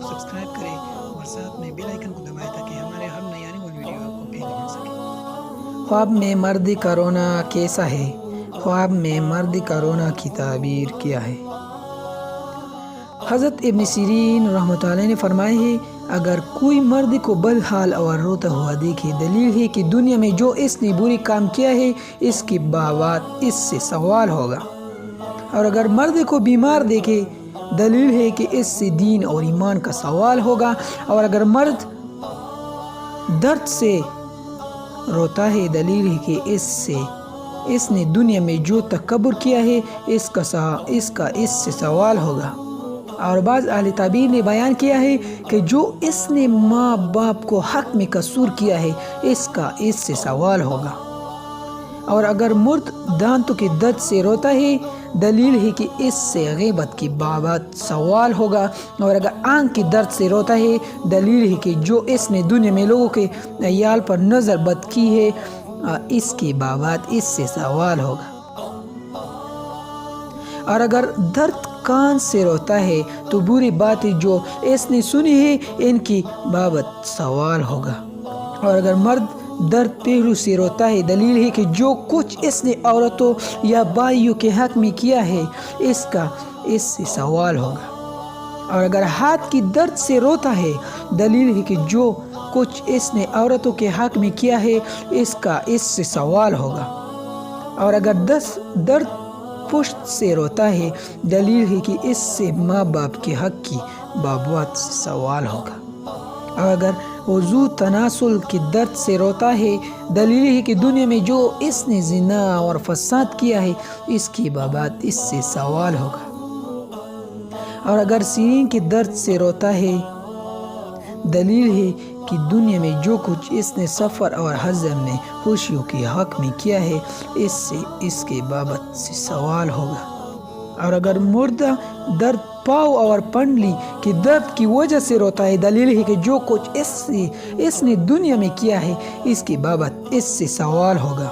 کو سبسکرائب کریں اور ساتھ میں بیل آئیکن کو دبائیں تاکہ ہمارے ہر نئی آنے والی ویڈیو آپ کو پہلے مل سکے۔ خواب میں مرد کا رونا کیسا ہے؟ خواب میں مرد کا رونا کی تعبیر کیا ہے؟ حضرت ابن سیرین رحمۃ اللہ علیہ نے فرمایا ہے، اگر کوئی مرد کو بدحال اور روتا ہوا دیکھے، دلیل ہے کہ دنیا میں جو اس نے بری کام کیا ہے اس کے باوجود اس سے سوال ہوگا، اور اگر مرد کو بیمار دیکھے، دلیل ہے کہ اس سے دین اور ایمان کا سوال ہوگا، اور اگر مرد درد سے روتا ہے، دلیل ہے کہ اس نے دنیا میں جو تکبر کیا ہے اس کا اس سے سوال ہوگا۔ اور بعض اہل تعبیر نے بیان کیا ہے کہ جو اس نے ماں باپ کو حق میں قصور کیا ہے اس کا اس سے سوال ہوگا، اور اگر مرد دانتوں کے درد سے روتا ہے، دلیل ہے کہ اس سے غیبت کی بابت سوال ہوگا، اور اگر آنکھ کے درد سے روتا ہے، دلیل ہے کہ جو اس نے دنیا میں لوگوں کے عیال پر نظر بد کی ہے اس کی بابت اس سے سوال ہوگا، اور اگر درد کان سے روتا ہے تو بری باتیں جو اس نے سنی ہے ان کی بابت سوال ہوگا، اور اگر مرد درد پہلو سے روتا ہے، دلیل ہے کہ جو کچھ اس نے عورتوں یا بھائیوں کے حق میں کیا ہے اس کا اس سے سوال ہوگا، اور اگر ہاتھ کی درد سے روتا ہے، دلیل ہے کہ جو کچھ اس نے عورتوں کے حق میں کیا ہے اس کا اس سے سوال ہوگا، اور اگر درد پشت سے روتا ہے، دلیل ہے کہ اس سے ماں باپ کے حق کی بابت سوال ہوگا، اور اگر وضو تناسل کے درد سے روتا ہے، دلیل ہے کہ دنیا میں جو اس نے زنا اور فساد کیا ہے اس کی بابت اس سے سوال ہوگا، اور اگر سینے کے درد سے روتا ہے، دلیل ہے کہ دنیا میں جو کچھ اس نے سفر اور حضر میں خوشیوں کے حق میں کیا ہے اس کے بابت سے سوال ہوگا، اور اگر مردہ درد پاؤں اور پنڈلی کے درد کی وجہ سے روتا ہے، دلیل ہے کہ جو کچھ اس نے دنیا میں کیا ہے اس کے بابت اس سے سوال ہوگا۔